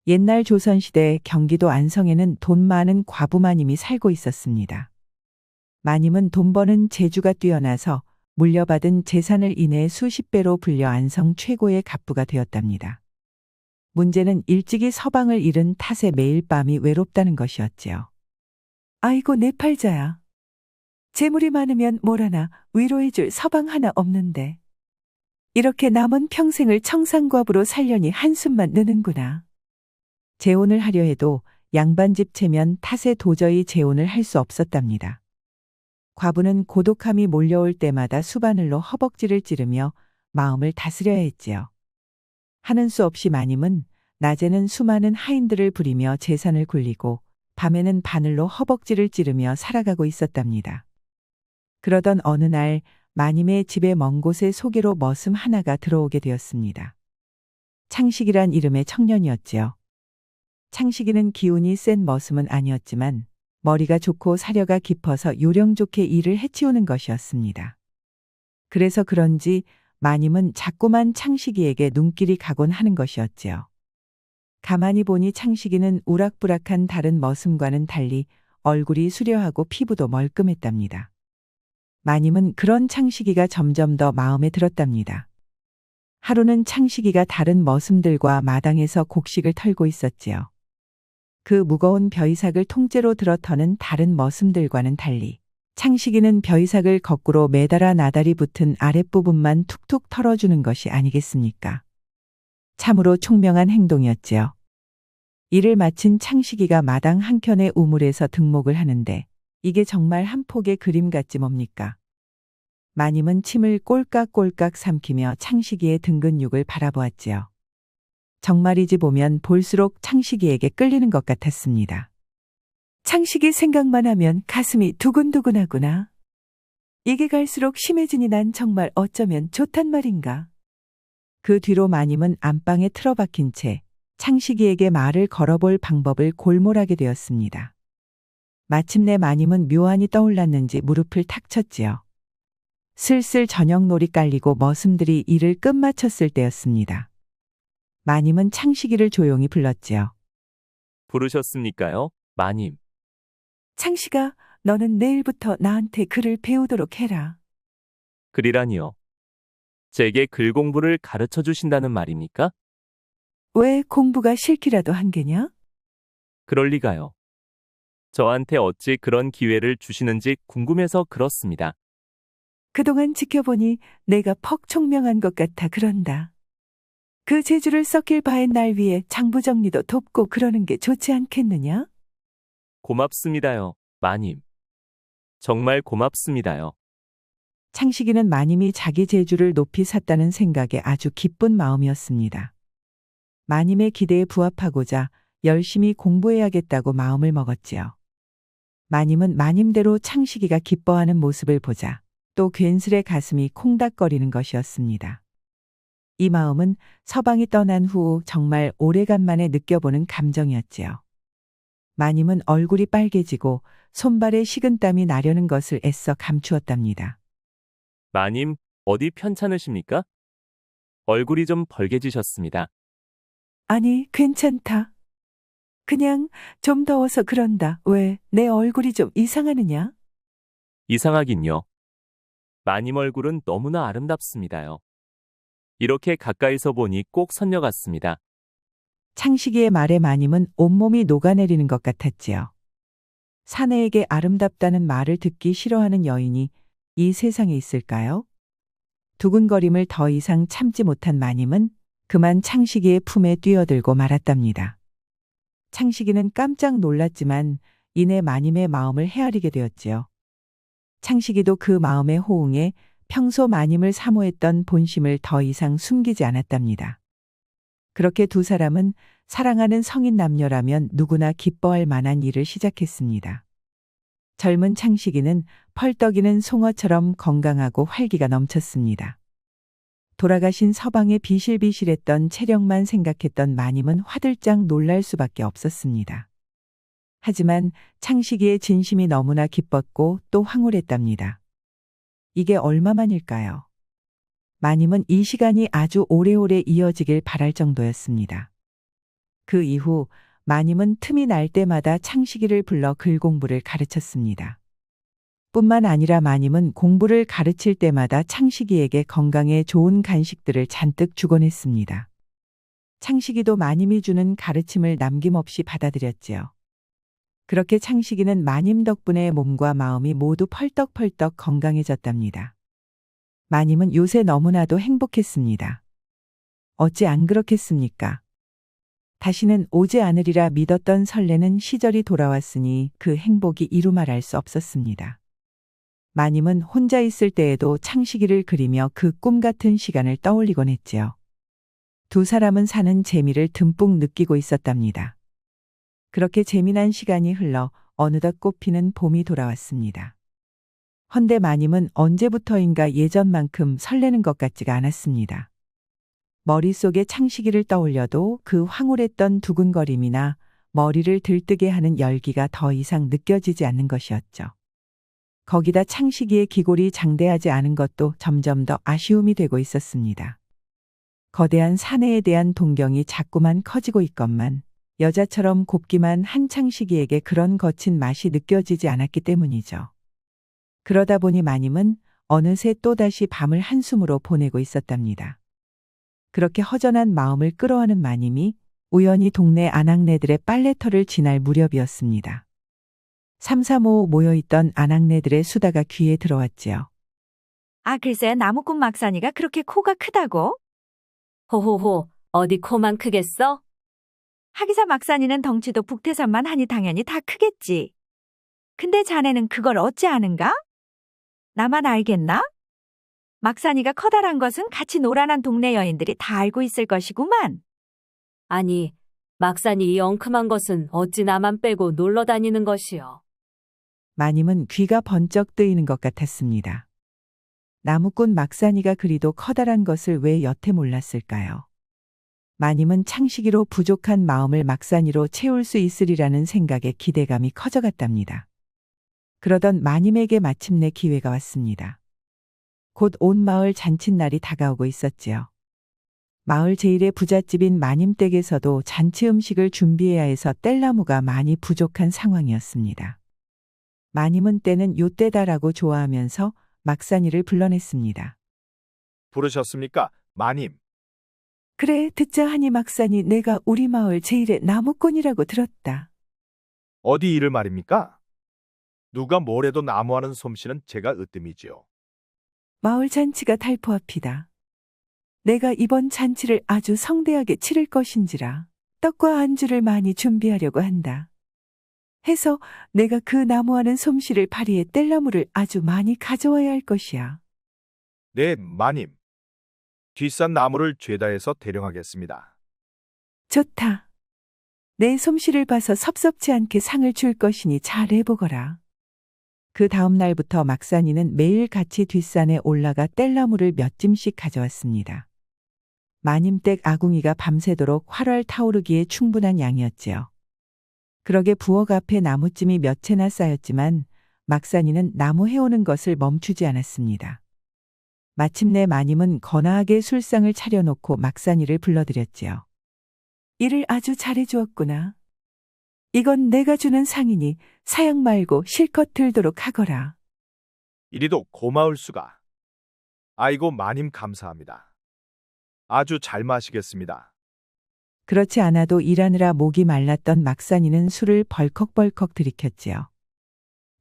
옛날 조선시대 경기도 안성에는 돈 많은 과부 마님이 살고 있었습니다. 마님은 돈 버는 재주가 뛰어나서 물려받은 재산을 인해 수십 배로 불려 안성 최고의 갑부가 되었답니다. 문제는 일찍이 서방을 잃은 탓에 매일 밤이 외롭다는 것이었지요. 아이고 내 팔자야. 재물이 많으면 뭐라나 위로해줄 서방 하나 없는데. 이렇게 남은 평생을 청산과부로 살려니 한숨만 느는구나. 재혼을 하려 해도 양반집 체면 탓에 도저히 재혼을 할 수 없었답니다. 과부는 고독함이 몰려올 때마다 수바늘로 허벅지를 찌르며 마음을 다스려야 했지요. 하는 수 없이 마님은 낮에는 수많은 하인들을 부리며 재산을 굴리고 밤에는 바늘로 허벅지를 찌르며 살아가고 있었답니다. 그러던 어느 날 마님의 집의 먼 곳에 소개로 머슴 하나가 들어오게 되었습니다. 창식이란 이름의 청년이었지요. 창식이는 기운이 센 머슴은 아니었지만 머리가 좋고 사려가 깊어서 요령 좋게 일을 해치우는 것이었습니다. 그래서 그런지 마님은 자꾸만 창식이에게 눈길이 가곤 하는 것이었지요. 가만히 보니 창식이는 우락부락한 다른 머슴과는 달리 얼굴이 수려하고 피부도 멀끔했답니다. 마님은 그런 창식이가 점점 더 마음에 들었답니다. 하루는 창식이가 다른 머슴들과 마당에서 곡식을 털고 있었지요. 그 무거운 벼이삭을 통째로 들어 터는 다른 머슴들과는 달리 창식이는 벼이삭을 거꾸로 매달아 나달이 붙은 아랫부분만 툭툭 털어주는 것이 아니겠습니까? 참으로 총명한 행동이었지요. 일을 마친 창식이가 마당 한켠의 우물에서 등목을 하는데 이게 정말 한 폭의 그림 같지 뭡니까? 마님은 침을 꼴깍꼴깍 삼키며 창식이의 등 근육을 바라보았지요. 정말이지 보면 볼수록 창식이에게 끌리는 것 같았습니다. 창식이 생각만 하면 가슴이 두근두근하구나. 이게 갈수록 심해지니 난 정말 어쩌면 좋단 말인가. 그 뒤로 마님은 안방에 틀어박힌 채 창식이에게 말을 걸어볼 방법을 골몰하게 되었습니다. 마침내 마님은 묘안이 떠올랐는지 무릎을 탁 쳤지요. 슬슬 저녁놀이 깔리고 머슴들이 일을 끝마쳤을 때였습니다. 마님은 창식이를 조용히 불렀지요. 부르셨습니까요, 마님? 창식아, 너는 내일부터 나한테 글을 배우도록 해라. 글이라니요. 제게 글 공부를 가르쳐 주신다는 말입니까? 왜 공부가 싫기라도 한 게냐? 그럴 리가요. 저한테 어찌 그런 기회를 주시는지 궁금해서 그렇습니다. 그동안 지켜보니 내가 퍽 총명한 것 같아 그런다. 그 재주를 썩힐 바엔 날 위해 장부 정리도 돕고 그러는 게 좋지 않겠느냐? 고맙습니다요, 마님. 정말 고맙습니다요. 창식이는 마님이 자기 재주를 높이 샀다는 생각에 아주 기쁜 마음이었습니다. 마님의 기대에 부합하고자 열심히 공부해야겠다고 마음을 먹었지요. 마님은 마님대로 창식이가 기뻐하는 모습을 보자 또 괜스레 가슴이 콩닥거리는 것이었습니다. 이 마음은 서방이 떠난 후 정말 오래간만에 느껴보는 감정이었지요. 마님은 얼굴이 빨개지고 손발에 식은땀이 나려는 것을 애써 감추었답니다. 마님, 어디 편찮으십니까? 얼굴이 좀 벌개지셨습니다. 아니, 괜찮다. 그냥 좀 더워서 그런다. 왜 내 얼굴이 좀 이상하느냐? 이상하긴요. 마님 얼굴은 너무나 아름답습니다요. 이렇게 가까이서 보니 꼭 선녀 같습니다. 창식이의 말에 마님은 온몸이 녹아내리는 것 같았지요. 사내에게 아름답다는 말을 듣기 싫어하는 여인이 이 세상에 있을까요? 두근거림을 더 이상 참지 못한 마님은 그만 창식이의 품에 뛰어들고 말았답니다. 창식이는 깜짝 놀랐지만 이내 마님의 마음을 헤아리게 되었지요. 창식이도 그 마음의 호응에 평소 마님을 사모했던 본심을 더 이상 숨기지 않았답니다. 그렇게 두 사람은 사랑하는 성인 남녀라면 누구나 기뻐할 만한 일을 시작했습니다. 젊은 창식이는 펄떡이는 송어처럼 건강하고 활기가 넘쳤습니다. 돌아가신 서방의 비실비실했던 체력만 생각했던 마님은 화들짝 놀랄 수밖에 없었습니다. 하지만 창식이의 진심이 너무나 기뻤고 또 황홀했답니다. 이게 얼마만일까요? 마님은 이 시간이 아주 오래오래 이어지길 바랄 정도였습니다. 그 이후 마님은 틈이 날 때마다 창식이를 불러 글 공부를 가르쳤습니다. 뿐만 아니라 마님은 공부를 가르칠 때마다 창식이에게 건강에 좋은 간식들을 잔뜩 주곤 했습니다. 창식이도 마님이 주는 가르침을 남김없이 받아들였지요. 그렇게 창식이는 마님 덕분에 몸과 마음이 모두 펄떡펄떡 건강해졌답니다. 마님은 요새 너무나도 행복했습니다. 어찌 안 그렇겠습니까? 다시는 오지 않으리라 믿었던 설레는 시절이 돌아왔으니 그 행복이 이루 말할 수 없었습니다. 마님은 혼자 있을 때에도 창식이를 그리며 그 꿈 같은 시간을 떠올리곤 했지요. 두 사람은 사는 재미를 듬뿍 느끼고 있었답니다. 그렇게 재미난 시간이 흘러 어느덧 꽃피는 봄이 돌아왔습니다. 헌데 마님은 언제부터인가 예전만큼 설레는 것 같지가 않았습니다. 머릿속에 창식이를 떠올려도 그 황홀했던 두근거림이나 머리를 들뜨게 하는 열기가 더 이상 느껴지지 않는 것이었죠. 거기다 창식이의 기골이 장대하지 않은 것도 점점 더 아쉬움이 되고 있었습니다. 거대한 사내에 대한 동경이 자꾸만 커지고 있건만 여자처럼 곱기만 한 창식이에게 그런 거친 맛이 느껴지지 않았기 때문이죠. 그러다 보니 마님은 어느새 또다시 밤을 한숨으로 보내고 있었답니다. 그렇게 허전한 마음을 끌어안은 마님이 우연히 동네 아낙네들의 빨래터를 지날 무렵이었습니다. 삼삼오오 모여있던 아낙네들의 수다가 귀에 들어왔지요. 아, 글쎄 나무꾼 막산이가 그렇게 코가 크다고? 호호호, 어디 코만 크겠어? 하기사 막산이는 덩치도 북태산만 하니 당연히 다 크겠지. 근데 자네는 그걸 어찌 아는가? 나만 알겠나? 막산이가 커다란 것은 같이 노란한 동네 여인들이 다 알고 있을 것이구만. 아니, 막산이 이 엉큼한 것은 어찌 나만 빼고 놀러 다니는 것이요. 마님은 귀가 번쩍 뜨이는 것 같았습니다. 나무꾼 막산이가 그리도 커다란 것을 왜 여태 몰랐을까요? 마님은 창식이로 부족한 마음을 막산이로 채울 수 있으리라는 생각에 기대감이 커져갔답니다. 그러던 마님에게 마침내 기회가 왔습니다. 곧 온 마을 잔칫날이 다가오고 있었지요. 마을 제일의 부잣집인 마님 댁에서도 잔치 음식을 준비해야 해서 뗄나무가 많이 부족한 상황이었습니다. 마님은 때는 요때다라고 좋아하면서 막산이를 불러냈습니다. 부르셨습니까, 마님? 그래, 듣자 하니 막산이 내가 우리 마을 제일의 나무꾼이라고 들었다. 어디 일을 말입니까? 누가 뭐래도 나무하는 솜씨는 제가 으뜸이지요. 마을 잔치가 달포 앞이다. 내가 이번 잔치를 아주 성대하게 치를 것인지라 떡과 안주를 많이 준비하려고 한다. 해서 내가 그 나무하는 솜씨를 발휘해 뗄나무를 아주 많이 가져와야 할 것이야. 네, 마님. 뒷산 나무를 죄다 해서 대령하겠습니다. 좋다. 내 솜씨를 봐서 섭섭지 않게 상을 줄 것이니 잘 해보거라. 그 다음 날부터 막산이는 매일 같이 뒷산에 올라가 뗄나무를 몇 짐씩 가져왔습니다. 마님댁 아궁이가 밤새도록 활활 타오르기에 충분한 양이었지요. 그러게 부엌 앞에 나무찜이 몇 채나 쌓였지만 막산이는 나무 해오는 것을 멈추지 않았습니다. 마침내 마님은 거나하게 술상을 차려놓고 막산이를 불러들였지요. 일을 아주 잘해주었구나. 이건 내가 주는 상이니 사양 말고 실컷 들도록 하거라. 이리도 고마울 수가. 아이고, 마님 감사합니다. 아주 잘 마시겠습니다. 그렇지 않아도 일하느라 목이 말랐던 막산이는 술을 벌컥벌컥 들이켰지요.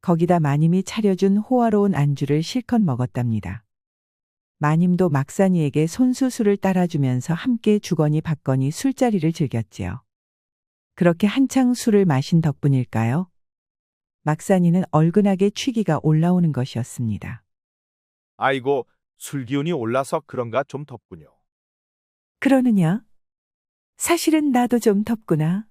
거기다 마님이 차려준 호화로운 안주를 실컷 먹었답니다. 마님도 막산이에게 손수술을 따라주면서 함께 주거니 받거니 술자리를 즐겼지요. 그렇게 한창 술을 마신 덕분일까요? 막산이는 얼근하게 취기가 올라오는 것이었습니다. 아이고, 술 기운이 올라서 그런가 좀 덥군요. 그러느냐? 사실은 나도 좀 덥구나.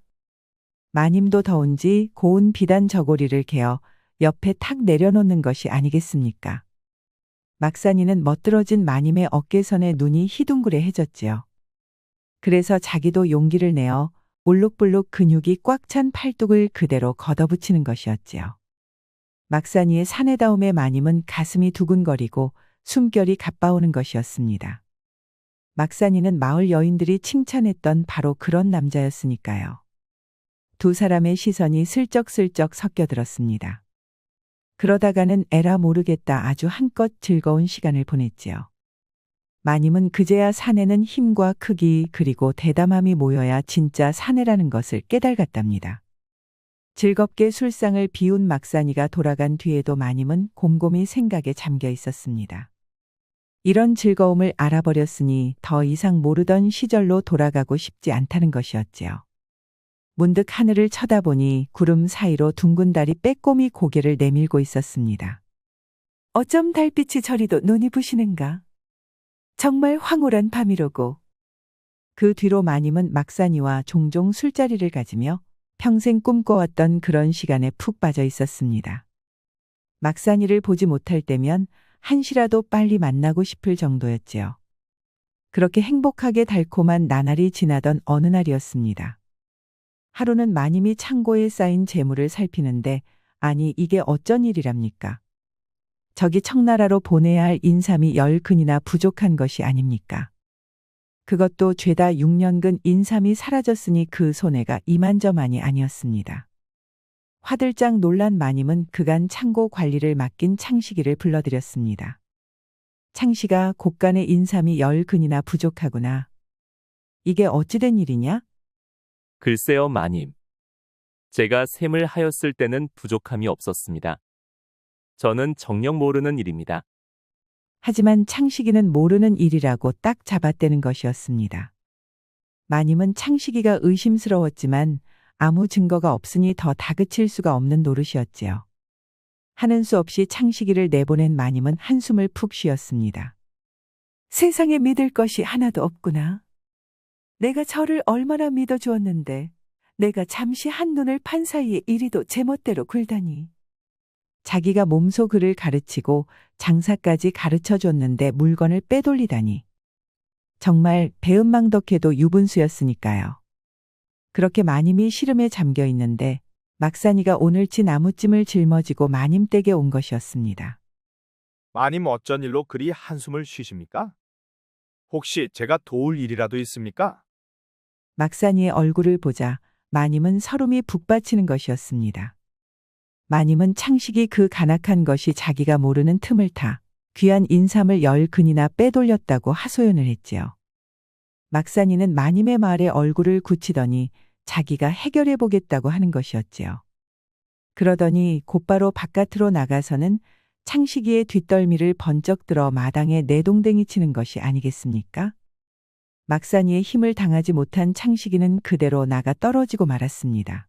마님도 더운지 고운 비단 저고리를 개어 옆에 탁 내려놓는 것이 아니겠습니까? 막산이는 멋들어진 마님의 어깨선에 눈이 희둥그레해졌지요. 그래서 자기도 용기를 내어 울룩불룩 근육이 꽉 찬 팔뚝을 그대로 걷어붙이는 것이었지요. 막산이의 사내다움에 마님은 가슴이 두근거리고 숨결이 가빠오는 것이었습니다. 막산이는 마을 여인들이 칭찬했던 바로 그런 남자였으니까요. 두 사람의 시선이 슬쩍슬쩍 섞여들었습니다. 그러다가는 에라 모르겠다 아주 한껏 즐거운 시간을 보냈지요. 마님은 그제야 사내는 힘과 크기 그리고 대담함이 모여야 진짜 사내라는 것을 깨달았답니다. 즐겁게 술상을 비운 막산이가 돌아간 뒤에도 마님은 곰곰이 생각에 잠겨 있었습니다. 이런 즐거움을 알아버렸으니 더 이상 모르던 시절로 돌아가고 싶지 않다는 것이었지요. 문득 하늘을 쳐다보니 구름 사이로 둥근 달이 빼꼼히 고개를 내밀고 있었습니다. 어쩜 달빛이 저리도 눈이 부시는가? 정말 황홀한 밤이로고. 그 뒤로 마님은 막산이와 종종 술자리를 가지며 평생 꿈꿔왔던 그런 시간에 푹 빠져 있었습니다. 막산이를 보지 못할 때면 한시라도 빨리 만나고 싶을 정도였지요. 그렇게 행복하게 달콤한 나날이 지나던 어느 날이었습니다. 하루는 마님이 창고에 쌓인 재물을 살피는데 아니 이게 어쩐 일이랍니까? 저기 청나라로 보내야 할 인삼이 10근이나 부족한 것이 아닙니까? 그것도 죄다 6년근 인삼이 사라졌으니 그 손해가 이만저만이 아니었습니다. 화들짝 놀란 마님은 그간 창고 관리를 맡긴 창식이를 불러들였습니다. 창식아, 곳간의 인삼이 10근이나 부족하구나. 이게 어찌된 일이냐? 글쎄요, 마님. 제가 셈을 하였을 때는 부족함이 없었습니다. 저는 정녕 모르는 일입니다. 하지만 창식이는 모르는 일이라고 딱 잡아떼는 것이었습니다. 마님은 창식이가 의심스러웠지만 아무 증거가 없으니 더 다그칠 수가 없는 노릇이었지요. 하는 수 없이 창식이를 내보낸 마님은 한숨을 푹 쉬었습니다. 세상에 믿을 것이 하나도 없구나. 내가 저를 얼마나 믿어주었는데 내가 잠시 한눈을 판 사이에 이리도 제멋대로 굴다니. 자기가 몸소 그를 가르치고 장사까지 가르쳐줬는데 물건을 빼돌리다니. 정말 배은망덕해도 유분수였으니까요. 그렇게 마님이 시름에 잠겨 있는데 막산이가 오늘치 나무찜을 짊어지고 마님 댁에 온 것이었습니다. 마님 어쩐 일로 그리 한숨을 쉬십니까? 혹시 제가 도울 일이라도 있습니까? 막산이의 얼굴을 보자 마님은 서름이 북받치는 것이었습니다. 마님은 창식이 그 간악한 것이 자기가 모르는 틈을 타 귀한 인삼을 10근이나 빼돌렸다고 하소연을 했지요. 막산이는 마님의 말에 얼굴을 굳히더니 자기가 해결해 보겠다고 하는 것이었지요. 그러더니 곧바로 바깥으로 나가서는 창식이의 뒷덜미를 번쩍 들어 마당에 내동댕이 치는 것이 아니겠습니까? 막산이의 힘을 당하지 못한 창식이는 그대로 나가 떨어지고 말았습니다.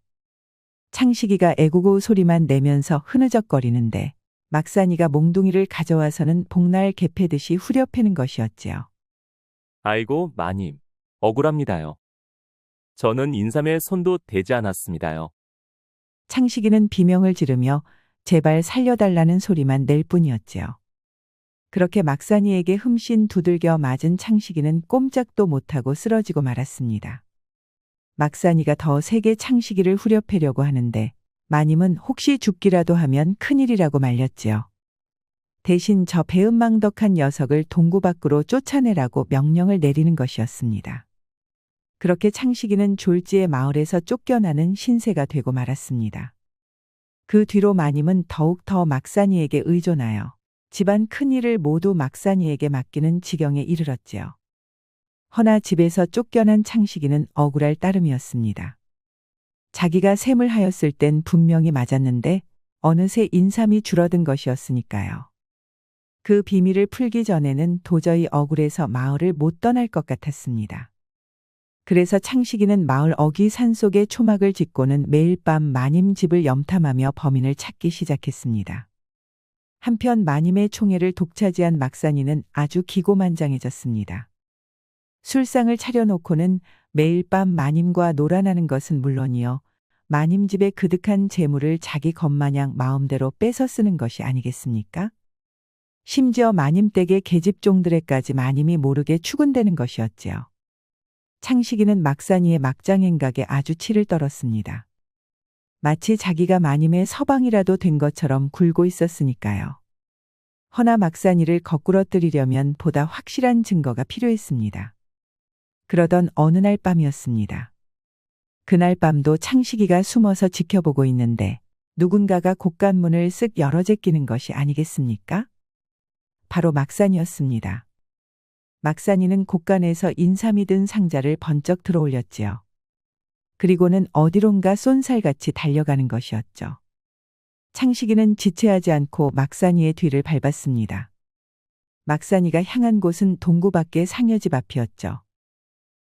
창식이가 애구고 소리만 내면서 흐느적거리는데 막산이가 몽둥이를 가져와서는 복날 개 패듯이 후려 패는 것이었지요. 아이고, 마님. 억울합니다요. 저는 인삼에 손도 대지 않았습니다요. 창식이는 비명을 지르며 제발 살려달라는 소리만 낼 뿐이었지요. 그렇게 막산이에게 흠씬 두들겨 맞은 창식이는 꼼짝도 못하고 쓰러지고 말았습니다. 막산이가 더 세게 창식이를 후려패려고 하는데 마님은 혹시 죽기라도 하면 큰일이라고 말렸지요. 대신 저 배은망덕한 녀석을 동구 밖으로 쫓아내라고 명령을 내리는 것이었습니다. 그렇게 창식이는 졸지에 마을에서 쫓겨나는 신세가 되고 말았습니다. 그 뒤로 마님은 더욱 더 막산이에게 의존하여 집안 큰일을 모두 막산이에게 맡기는 지경에 이르렀지요. 허나 집에서 쫓겨난 창식이는 억울할 따름이었습니다. 자기가 셈을 하였을 땐 분명히 맞았는데 어느새 인삼이 줄어든 것이었으니까요. 그 비밀을 풀기 전에는 도저히 억울해서 마을을 못 떠날 것 같았습니다. 그래서 창식이는 마을 어귀 산속에 초막을 짓고는 매일 밤 마님 집을 염탐하며 범인을 찾기 시작했습니다. 한편 마님의 총애를 독차지한 막산이는 아주 기고만장해졌습니다. 술상을 차려놓고는 매일 밤 마님과 놀아나는 것은 물론이요. 마님 집의 그득한 재물을 자기 것마냥 마음대로 뺏어 쓰는 것이 아니겠습니까? 심지어 마님 댁의 계집종들에까지 마님이 모르게 추근대는 것이었지요. 창식이는 막산이의 막장 행각에 아주 치를 떨었습니다. 마치 자기가 마님의 서방이라도 된 것처럼 굴고 있었으니까요. 허나 막산이를 거꾸러뜨리려면 보다 확실한 증거가 필요했습니다. 그러던 어느 날 밤이었습니다. 그날 밤도 창식이가 숨어서 지켜보고 있는데 누군가가 곳간문을 쓱 열어 제끼는 것이 아니겠습니까? 바로 막산이었습니다. 막산이는 곳간에서 인삼이 든 상자를 번쩍 들어올렸지요. 그리고는 어디론가 쏜살같이 달려가는 것이었죠. 창식이는 지체하지 않고 막산이의 뒤를 밟았습니다. 막산이가 향한 곳은 동구 밖의 상여집 앞이었죠.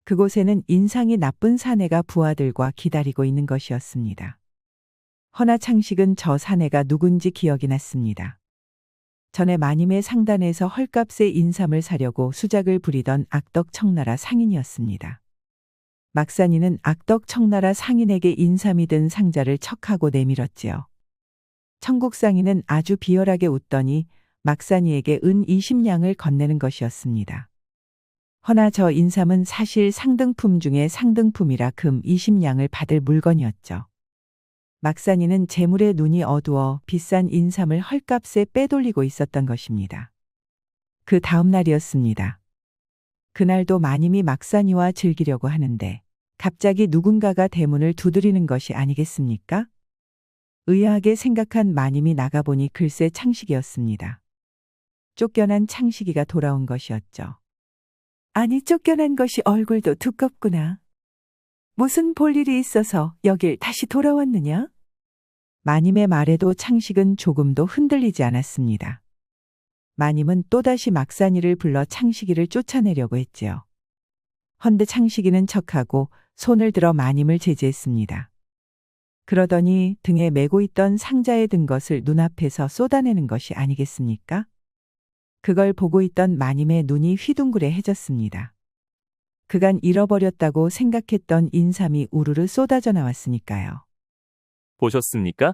그곳에는 인상이 나쁜 사내가 부하들과 기다리고 있는 것이었습니다. 허나 창식은 저 사내가 누군지 기억이 났습니다. 전에 마님의 상단에서 헐값의 인삼을 사려고 수작을 부리던 악덕 청나라 상인이었습니다. 막산이는 악덕 청나라 상인에게 인삼이 든 상자를 척하고 내밀었지요. 청국 상인은 아주 비열하게 웃더니 막산이에게 은 20냥을 건네는 것이었습니다. 허나 저 인삼은 사실 상등품 중에 상등품이라 금 20냥을 받을 물건이었죠. 막산이는 재물에 눈이 어두워 비싼 인삼을 헐값에 빼돌리고 있었던 것입니다. 그 다음 날이었습니다. 그날도 마님이 막산이와 즐기려고 하는데 갑자기 누군가가 대문을 두드리는 것이 아니겠습니까? 의아하게 생각한 마님이 나가보니 글쎄 창식이었습니다. 쫓겨난 창식이가 돌아온 것이었죠. 아니, 쫓겨난 것이 얼굴도 두껍구나. 무슨 볼일이 있어서 여길 다시 돌아왔느냐? 마님의 말에도 창식은 조금도 흔들리지 않았습니다. 마님은 또다시 막산이를 불러 창식이를 쫓아내려고 했지요. 헌데 창식이는 척하고 손을 들어 마님을 제지했습니다. 그러더니 등에 메고 있던 상자에 든 것을 눈앞에서 쏟아내는 것이 아니겠습니까? 그걸 보고 있던 마님의 눈이 휘둥그레해졌습니다. 그간 잃어버렸다고 생각했던 인삼이 우르르 쏟아져 나왔으니까요. 보셨습니까?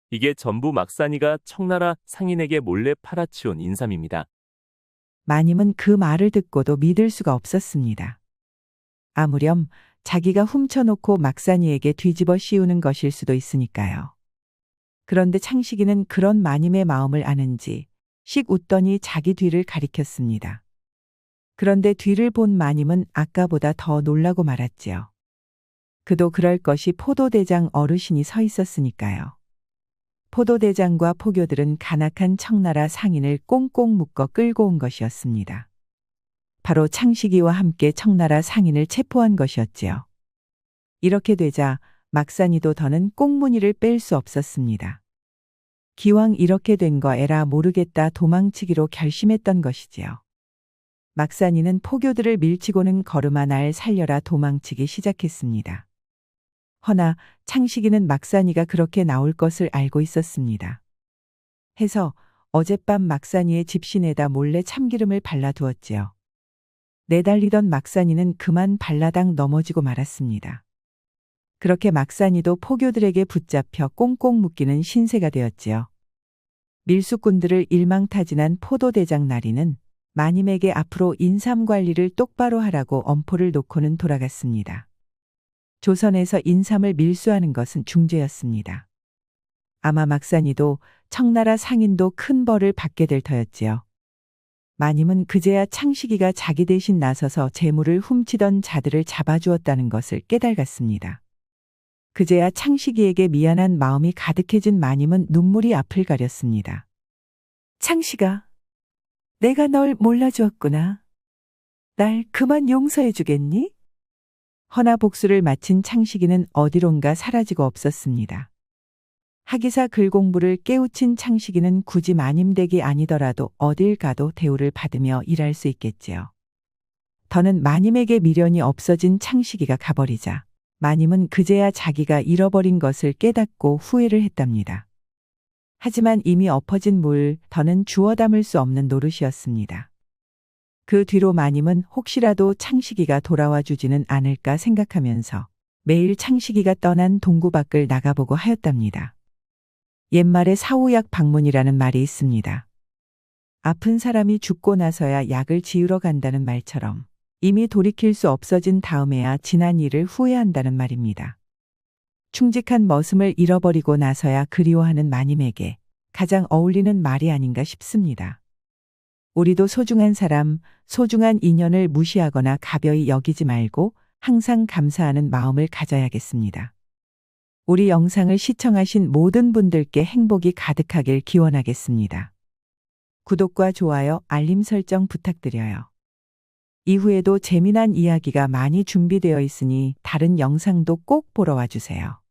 이게 전부 막산이가 청나라 상인에게 몰래 팔아치운 인삼입니다. 마님은 그 말을 듣고도 믿을 수가 없었습니다. 아무렴 자기가 훔쳐놓고 막산이에게 뒤집어 씌우는 것일 수도 있으니까요. 그런데 창식이는 그런 마님의 마음을 아는지 씩 웃더니 자기 뒤를 가리켰습니다. 그런데 뒤를 본 마님은 아까보다 더 놀라고 말았지요. 그도 그럴 것이 포도대장 어르신이 서 있었으니까요. 포도대장과 포교들은 간악한 청나라 상인을 꽁꽁 묶어 끌고 온 것이었습니다. 바로 창식이와 함께 청나라 상인을 체포한 것이었지요. 이렇게 되자 막산이도 더는 꽁무니를 뺄 수 없었습니다. 기왕 이렇게 된 거 에라 모르겠다 도망치기로 결심했던 것이지요. 막산이는 포교들을 밀치고는 걸음아 날 살려라 도망치기 시작했습니다. 허나 창식이는 막산이가 그렇게 나올 것을 알고 있었습니다. 해서 어젯밤 막산이의 집신에다 몰래 참기름을 발라두었지요. 내달리던 막산이는 그만 발라당 넘어지고 말았습니다. 그렇게 막산이도 포교들에게 붙잡혀 꽁꽁 묶이는 신세가 되었지요. 밀수꾼들을 일망타진한 포도대장 나리는 마님에게 앞으로 인삼 관리를 똑바로 하라고 엄포를 놓고는 돌아갔습니다. 조선에서 인삼을 밀수하는 것은 중죄였습니다. 아마 막산이도 청나라 상인도 큰 벌을 받게 될 터였지요. 마님은 그제야 창식이가 자기 대신 나서서 재물을 훔치던 자들을 잡아주었다는 것을 깨달았습니다. 그제야 창식이에게 미안한 마음이 가득해진 마님은 눈물이 앞을 가렸습니다. 창식아, 내가 널 몰라주었구나. 날 그만 용서해 주겠니? 허나 복수를 마친 창식이는 어디론가 사라지고 없었습니다. 하기사 글 공부를 깨우친 창식이는 굳이 마님 댁이 아니더라도 어딜 가도 대우를 받으며 일할 수 있겠지요. 더는 마님에게 미련이 없어진 창식이가 가버리자 마님은 그제야 자기가 잃어버린 것을 깨닫고 후회를 했답니다. 하지만 이미 엎어진 물 더는 주워 담을 수 없는 노릇이었습니다. 그 뒤로 마님은 혹시라도 창식이가 돌아와 주지는 않을까 생각하면서 매일 창식이가 떠난 동구 밖을 나가보고 하였답니다. 옛말에 사후약 방문이라는 말이 있습니다. 아픈 사람이 죽고 나서야 약을 지으러 간다는 말처럼 이미 돌이킬 수 없어진 다음에야 지난 일을 후회한다는 말입니다. 충직한 머슴을 잃어버리고 나서야 그리워하는 마님에게 가장 어울리는 말이 아닌가 싶습니다. 우리도 소중한 사람, 소중한 인연을 무시하거나 가벼이 여기지 말고 항상 감사하는 마음을 가져야겠습니다. 우리 영상을 시청하신 모든 분들께 행복이 가득하길 기원하겠습니다. 구독과 좋아요, 알림 설정 부탁드려요. 이후에도 재미난 이야기가 많이 준비되어 있으니 다른 영상도 꼭 보러 와주세요.